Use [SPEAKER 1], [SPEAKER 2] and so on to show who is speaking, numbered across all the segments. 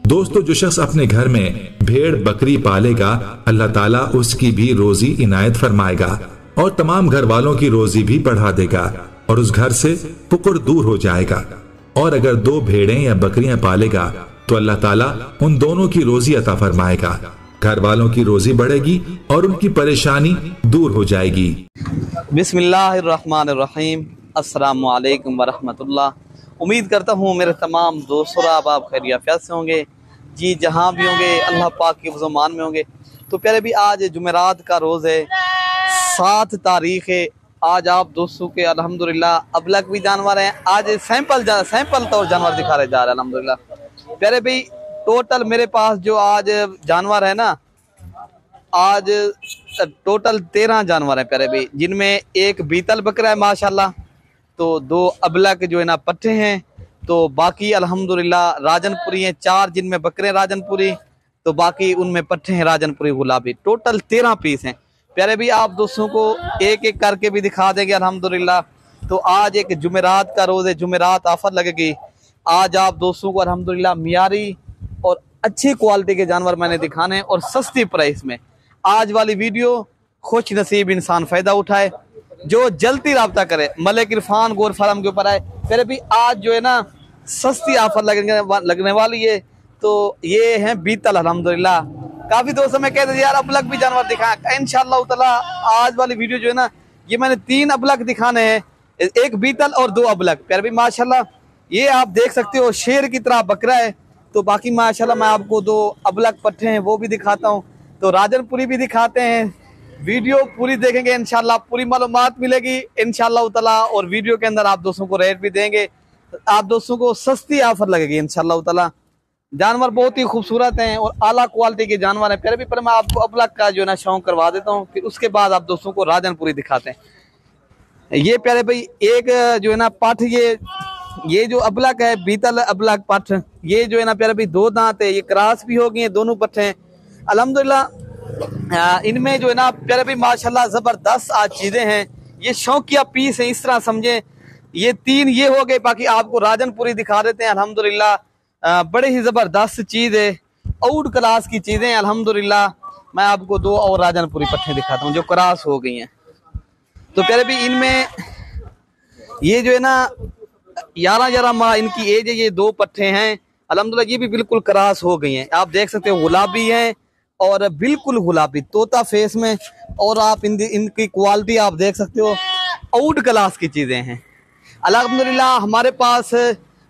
[SPEAKER 1] दोस्तों, जो शख्स अपने घर में भेड़ बकरी पालेगा, अल्लाह ताला उसकी भी रोजी इनायत फरमाएगा और तमाम घर वालों की रोजी भी बढ़ा देगा और उस घर से फुकर दूर हो जाएगा। और अगर 2 भेड़ें या बकरियां पालेगा तो अल्लाह ताला उन दोनों की रोजी अता फरमाएगा, घर वालों की रोजी बढ़ेगी और उनकी परेशानी दूर हो जाएगी।
[SPEAKER 2] बिस्मिल्लाहिर्रहमानिर्रहीम। अस्सलामु अलैकुम वरहमतुल्लाह। उम्मीद करता हूँ मेरे तमाम दोस्तों आप खैरियत से होंगे जी, जहाँ भी होंगे अल्लाह पाक के फ़ज़ल में होंगे। तो प्यारे भी आज जुमेरात का रोज़ है, 7 तारीख़ है। आज आप दोस्तों के अल्हम्दुलिल्लाह अबलग भी जानवर हैं। आज सैंपल तौर जानवर दिखा रहे जा रहे हैं अल्हम्दुलिल्लाह। प्यारे भाई टोटल मेरे पास जो आज जानवर है ना, आज टोटल 13 जानवर हैं प्यारे भाई, जिनमें एक बीतल बकरा है माशाल्लाह, तो 2 अबलग जो है ना पट्टे हैं, तो बाकी अल्हम्दुलिल्लाह राजनपुरी हैं 4, जिनमें बकरे राजनपुरी, तो बाकी उनमें पट्टे हैं राजनपुरी गुलाबी। टोटल 13 पीस हैं प्यारे भी। आप दोस्तों को एक एक करके भी दिखा देंगे अल्हम्दुलिल्लाह। तो आज एक जुमेरात का रोज़ है, जुमेरात ऑफर लगेगी। आज आप दोस्तों को अल्हम्दुलिल्लाह मियारी और अच्छी क्वालिटी के जानवर मैंने दिखाने हैं और सस्ती प्राइस में। आज वाली वीडियो खुश नसीब इंसान फ़ायदा उठाए, जो जल्दी रब्ता करे मलिक इरफान गोर फार्म के ऊपर आए। फिर भी आज जो है ना सस्ती ऑफर लगने वाली है। तो ये है बीतल अल्हम्दुलिल्लाह। काफ़ी दोस्तों में कहते यार अबलग भी जानवर दिखाएं, इंशाअल्लाह ताला आज वाली वीडियो जो है ना, ये मैंने 3 अबलग दिखाने हैं, एक बीतल और 2 अबलग। फिर भी माशाल्लाह ये आप देख सकते हो शेर की तरह बकरा है। तो बाकी माशाल्लाह मैं आपको 2 अबलग पट्टे हैं वो भी दिखाता हूँ, तो राजनपुरी भी दिखाते हैं। वीडियो पूरी देखेंगे इंशाल्लाह, पूरी मालूमात मिलेगी इंशाल्लाह ताला, और वीडियो के अंदर आप दोस्तों को रेट भी देंगे, आप दोस्तों को सस्ती ऑफर लगेगी इंशाल्लाह ताला। जानवर बहुत ही खूबसूरत हैं और आला क्वालिटी के जानवर हैं। फिर भी पर मैं आपको अबलग का जो है ना शौक करवा देता हूँ, फिर उसके बाद आप दोस्तों को राजनपुरी दिखाते हैं। ये प्यारे भाई एक जो है ना पठ, ये जो अबलग है बीतल अबलग पठ, ये जो है ना प्यारे भाई 2 दांत है, ये क्रॉस भी हो गई है, दोनों पट्टे हैं अल्हम्दुलिल्लाह। इनमें जो है ना प्यारे भाई माशाल्लाह ज़बरदस्त आज चीज़ें हैं। ये शौकिया पीस है, इस तरह समझें। ये 3 ये हो गए, बाकी आपको राजनपुरी दिखा देते हैं अल्हम्दुलिल्लाह। बड़े ही ज़बरदस्त चीज़ है, आउट क्लास की चीज़ें हैं अल्हम्दुलिल्लाह। मैं आपको 2 और राजनपुरी पट्टे दिखाता हूँ जो क्रॉस हो गई हैं। तो प्यारे भी इनमें ये जो है ना 11 माह इनकी एज है। ये 2 पट्टे हैं अल्हम्दुलिल्लाह, ये भी बिल्कुल क्रॉस हो गई हैं। आप देख सकते हो गुलाबी हैं और बिल्कुल गुलाबी तोता फेस में, और आप इनकी क्वालिटी आप देख सकते हो, आउट क्लास की चीज़ें हैं अल्हम्दुलिल्लाह। हमारे पास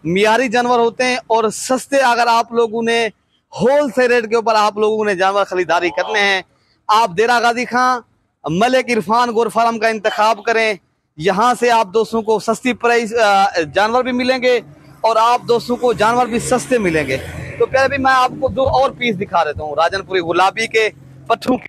[SPEAKER 2] मियारी जानवर होते हैं और सस्ते, अगर आप लोगों ने होल सेल रेट के ऊपर आप लोगों ने जानवर खरीदारी करने हैं, आप डेरा गाजी खां मलिक इरफान गोर फार्म का इंतखाब करें। यहाँ से आप दोस्तों को सस्ती प्राइस जानवर भी मिलेंगे और आप दोस्तों को जानवर भी सस्ते मिलेंगे। तो प्यारे भी मैं आपको 2 और पीस दिखा देता हूँ राजनपुरी गुलाबी के पट्टों के।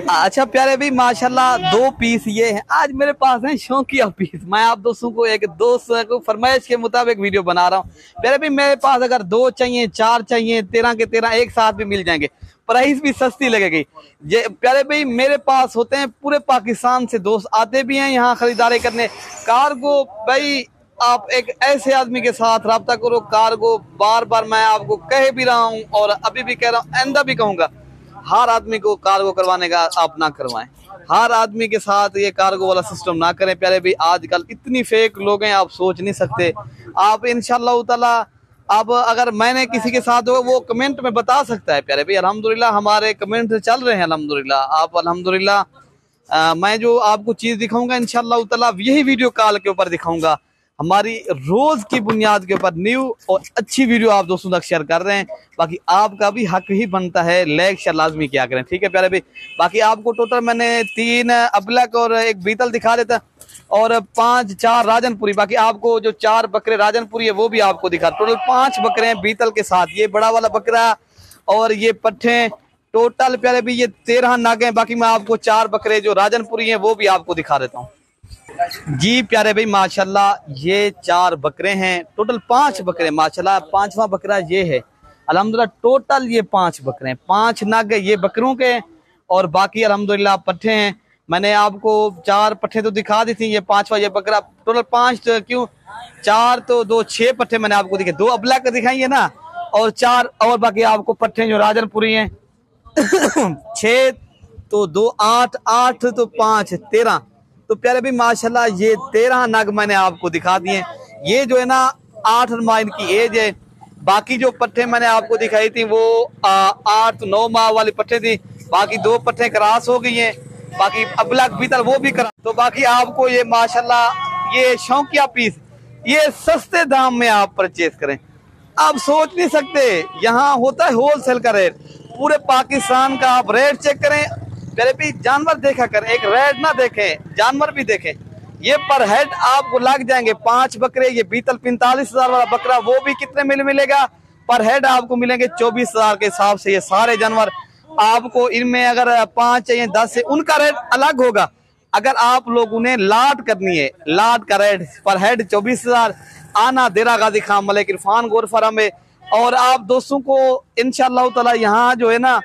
[SPEAKER 2] अच्छा प्यारे भी माशाल्लाह 2 पीस ये हैं आज मेरे पास हैं, शौकिया पीस। मैं आप दोस्तों को एक दोस्त को फरमाइश के मुताबिक वीडियो बना रहा हूँ। प्यारे भी मेरे पास अगर 2 चाहिए, 4 चाहिए, 13 के 13 एक साथ भी मिल जाएंगे, प्राइस भी सस्ती लगेगी। ये प्यारे भाई मेरे पास होते हैं पूरे पाकिस्तान से दोस्त आते भी हैं यहाँ खरीदारी करने। कार्गो भाई आप एक ऐसे आदमी के साथ रब्ता करो, कार्गो बार बार मैं आपको कह भी रहा हूँ और अभी भी कह रहा हूँ, आइंदा भी कहूँगा, हर आदमी को कार्गो करवाने का आप ना करवाएं। हर आदमी के साथ ये कार्गो वाला सिस्टम ना करें प्यारे भाई। आजकल इतनी फेक लोग हैं आप सोच नहीं सकते। आप इंशाल्लाह ताला अब अगर मैंने किसी के साथ हो वो कमेंट में बता सकता है प्यारे भाई। अल्हम्दुलिल्लाह हमारे कमेंट चल रहे हैं अल्हम्दुलिल्लाह। आप अल्हम्दुलिल्लाह मैं जो आपको चीज़ दिखाऊंगा इंशाल्लाह ताला यही वीडियो कॉल के ऊपर दिखाऊंगा। हमारी रोज की बुनियाद के ऊपर न्यू और अच्छी वीडियो आप दोस्तों तक शेयर कर रहे हैं। बाकी आपका भी हक ही बनता है, लाइक शेयर लाजमी क्या करें, ठीक है प्यारे भाई। बाकी आपको टोटल मैंने 3 अबलग और एक बीतल दिखा देता और 4 राजनपुरी। बाकी आपको जो 4 बकरे राजनपुरी है वो भी आपको दिखा। टोटल 5 बकरे हैं बीतल के साथ, ये बड़ा वाला बकरा और ये पट्टे टोटल प्यारे भाई ये 13 नागे हैं। बाकी मैं आपको 4 बकरे जो राजनपुरी हैं वो भी आपको दिखा देता हूँ जी प्यारे भाई। माशाल्लाह ये 4 बकरे हैं, टोटल 5 बकरे माशाल्लाह। 5वां बकरा ये है अल्हम्दुलिल्लाह। टोटल ये 5 बकरे हैं, 5 नग ये बकरों के और बाकी अल्हम्दुलिल्लाह पट्ठे हैं। मैंने आपको 4 पट्ठे तो दिखा दी थी, ये 5वां ये बकरा। टोटल 5 तो क्यों 4 तो 2 6 पट्ठे मैंने आपको दिखे, 2 अबलग दिखाई है ना, और 4 और बाकी आपको पट्टे जो राजनपुरी हैं 6 तो 2 8 8 तो 5 13। तो प्यारे भी माशाल्लाह ये 13 नग मैंने आपको दिखा दिए। ये जो है ना 8 माह इनकी एज है। बाकी जो पट्टे मैंने आपको दिखाई थी वो 8 9 माह वाली पट्टे थी। बाकी 2 पट्टे क्रॉस हो गई हैं। बाकी अबलग भीतर वो भी करा। तो बाकी आपको ये माशाल्लाह ये शौकिया पीस ये सस्ते दाम में आप परचेज करें। आप सोच नहीं सकते, यहाँ होता है होलसेल का रेट। पूरे पाकिस्तान का आप रेट चेक करें। पहले भी जानवर देखा करें, एक रेट ना देखें, जानवर भी देखें। ये पर हेड आपको लग जाएंगे 5 बकरे। ये बीतल 45,000 वाला बकरा वो भी कितने मिलेगा पर हेड आपको मिलेंगे 24,000 के हिसाब से। ये सारे जानवर आपको इनमें अगर 5 चाहिए 10 से उनका रेट अलग होगा। अगर आप लोगों ने लाट करनी है, लाट का रेट पर हेड 24,000। आना देरा गाजी खान मलिक इरफान गोर फार्म में। और आप दोस्तों को इंशाअल्लाह ताला यहाँ जो है ना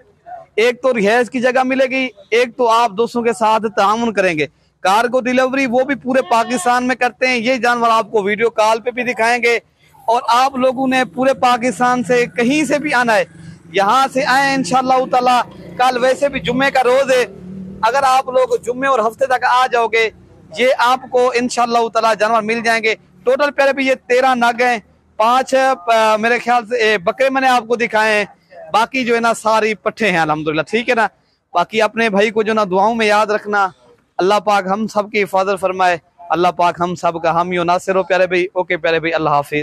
[SPEAKER 2] एक तो रिहाइश की जगह मिलेगी, एक तो आप दोस्तों के साथ तामुन करेंगे। कार्गो डिलीवरी वो भी पूरे पाकिस्तान में करते हैं। ये जानवर आपको वीडियो कॉल पे भी दिखाएंगे। और आप लोगों ने पूरे पाकिस्तान से कहीं से भी आना है, यहाँ से आए इंशाअल्लाह ताला। कल वैसे भी जुम्मे का रोज है, अगर आप लोग जुम्मे और हफ्ते तक आ जाओगे ये आपको इंशाअल्लाह ताला जानवर मिल जाएंगे। टोटल प्यारे भी ये 13 नग हैं। 5 मेरे ख्याल से बकरे मैंने आपको दिखाए हैं। बाकी जो है ना सारी पट्टे हैं अल्हम्दुलिल्लाह, ठीक है ना। बाकी अपने भाई को जो ना दुआओं में याद रखना। अल्लाह पाक हम सब की हिफाजत फरमाए। अल्लाह पाक हम सब का हामी नासिर हो प्यारे भाई। ओके प्यारे भाई, अल्लाह हाफिज।